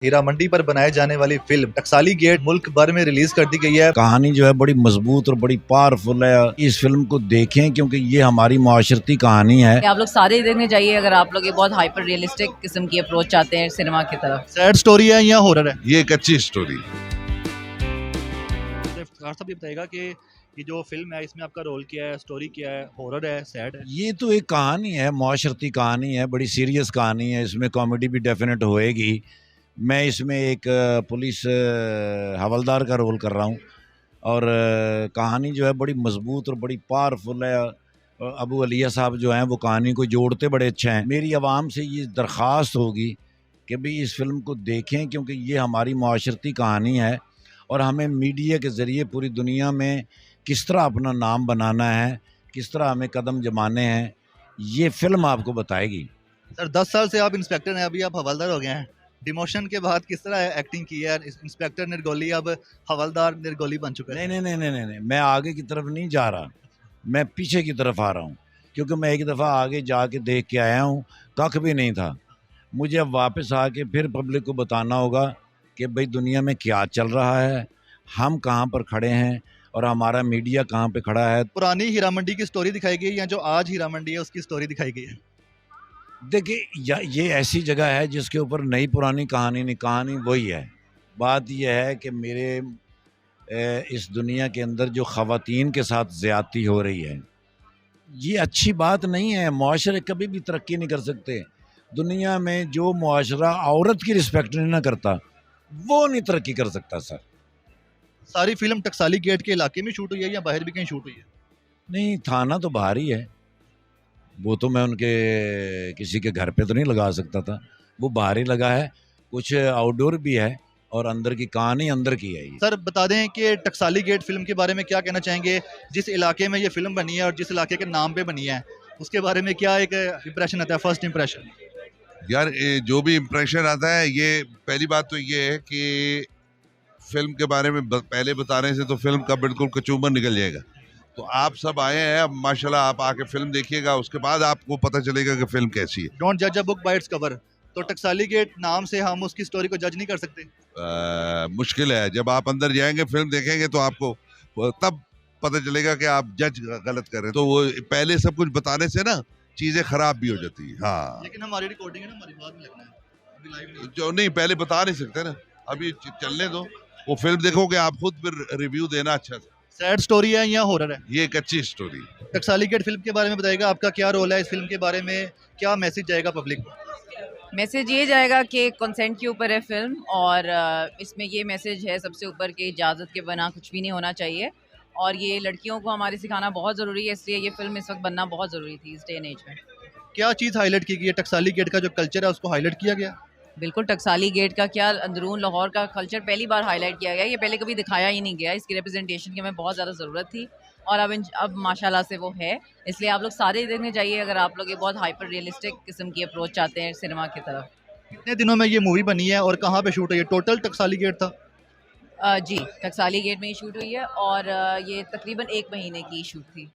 हीरा मंडी पर बनाए जाने वाली फिल्म टकसाली गेट मुल्क भर में रिलीज कर दी गई है। कहानी जो है बड़ी मजबूत और बड़ी पावरफुल है। इस फिल्म को देखें क्योंकि ये हमारी माशरती कहानी है। आप लोग सारे देखने जाइए अगर आप लोग ये बहुत हाइपर रियलिस्टिक किस्म की अप्रोच चाहते हैं सिनेमा की तरफ। सैड स्टोरी है या हॉरर है? ये एक अच्छी स्टोरी। साहब ये बताएगा कि ये जो फिल्म है इसमें आपका रोल क्या है, स्टोरी क्या है, हॉरर है, सैड है? ये तो एक कहानी है, माशरती कहानी है, बड़ी सीरियस कहानी है। इसमें कॉमेडी भी डेफिनेट होएगी। मैं इसमें एक पुलिस हवलदार का रोल कर रहा हूँ और कहानी जो है बड़ी मजबूत और बड़ी पावरफुल है। अबू अलिया साहब जो हैं वो कहानी को जोड़ते बड़े अच्छे हैं। मेरी आवाम से ये दरख्वास्त होगी कि भाई इस फिल्म को देखें क्योंकि ये हमारी माशरती कहानी है और हमें मीडिया के ज़रिए पूरी दुनिया में किस तरह अपना नाम बनाना है, किस तरह हमें कदम जमाने हैं, ये फिल्म आपको बताएगी। सर 10 साल से आप इंस्पेक्टर हैं, अभी आप हवलदार हो गए हैं। डिमोशन के बाद किस तरह एक्टिंग की है? इंस्पेक्टर निर्गोली अब हवलदार निर्गोली बन चुका है। नहीं, मैं आगे की तरफ नहीं जा रहा, मैं पीछे की तरफ आ रहा हूँ क्योंकि मैं एक दफ़ा आगे जाके देख के आया हूँ, कख भी नहीं था। मुझे अब वापस आके फिर पब्लिक को बताना होगा कि भाई दुनिया में क्या चल रहा है, हम कहाँ पर खड़े हैं और हमारा मीडिया कहाँ पे खड़ा है। पुरानी हीरा मंडी की स्टोरी दिखाई गई है या जो आज हीरा मंडी है उसकी स्टोरी दिखाई गई है? देखिए ये ऐसी जगह है जिसके ऊपर नई पुरानी कहानी नहीं, कहानी वही है। बात यह है कि मेरे इस दुनिया के अंदर जो ख़वातीन के साथ ज़्यादती हो रही है ये अच्छी बात नहीं है। मुआशरे कभी भी तरक्की नहीं कर सकते। दुनिया में जो मुआशरा औरत की रिस्पेक्ट नहीं ना करता वो नहीं तरक्की कर सकता सर। सारी फिल्म टकसाली गेट के इलाके में शूट हुई है या बाहर भी कहीं शूट हुई है? नहीं, थाना तो बाहर ही है। वो तो मैं उनके किसी के घर पे तो नहीं लगा सकता था, वो बाहर ही लगा है। कुछ आउटडोर भी है और अंदर की कहानी अंदर की है ये। सर बता दें कि टकसाली गेट फिल्म के बारे में क्या कहना चाहेंगे? जिस इलाके में ये फिल्म बनी है और जिस इलाके के नाम पे बनी है उसके बारे में क्या एक इंप्रेशन आता है, फर्स्ट इंप्रेशन? यार जो भी इम्प्रेशन आता है, ये पहली बात तो ये है कि फिल्म के बारे में पहले बताने से तो फिल्म का बिल्कुल कचूमर निकल जाएगा। तो आप सब आए हैं, अब माशाल्लाह आप आके फिल्म देखिएगा, उसके बाद आपको पता चलेगा कि फिल्म कैसी है। डोंट जज a book by its cover. तो टकसाली गेट नाम से हम उसकी स्टोरी को जज नहीं कर सकते? मुश्किल है। जब आप अंदर जाएंगे फिल्म देखेंगे तो आपको तब पता चलेगा कि आप जज गलत कर रहे हैं। तो वो पहले सब कुछ बताने से ना चीजें खराब भी हो जाती है। हाँ, लेकिन हमारी रिकॉर्डिंग है ना, हमारी बात में लगना है, अभी लाइव नहीं। जो नहीं पहले बता नहीं सकते ना, अभी चलने दो, वो फिल्म देखोगे आप खुद, फिर रिव्यू देना अच्छा से। सैड स्टोरी है या हॉरर है? ये एक अच्छी स्टोरी। टकसाली गेट फिल्म के बारे में बताइएगा, आपका क्या रोल है इस फिल्म के बारे में, क्या मैसेज जाएगा पब्लिक को? मैसेज ये जाएगा कि कंसेंट के ऊपर है फिल्म और इसमें ये मैसेज है सबसे ऊपर कि इजाज़त के बिना कुछ भी नहीं होना चाहिए और ये लड़कियों को हमारे सिखाना बहुत ज़रूरी है, इसलिए ये फिल्म इस वक्त बनना बहुत ज़रूरी थी इस डे एंड एज में। क्या चीज़ हाईलाइट की गई है? टकसाली गेट का जो कल्चर है उसको हाईलाइट किया गया? बिल्कुल, टकसाली गेट का क्या, अंदरून लाहौर का कल्चर पहली बार हाईलाइट किया गया। ये पहले कभी दिखाया ही नहीं गया। इसकी रिप्रेजेंटेशन की हमें बहुत ज़्यादा ज़रूरत थी और अब माशाल्लाह से वो है। इसलिए आप लोग सारे देखने जाइए अगर आप लोग ये बहुत हाइपर रियलिस्टिक किस्म की अप्रोच चाहते हैं सिनेमा की तरफ। कितने दिनों में ये मूवी बनी है और कहाँ पे शूट है? ये टोटल टकसाली गेट था? जी, टकसाली गेट में ही शूट हुई है और ये तकरीबन 1 महीने की शूट थी।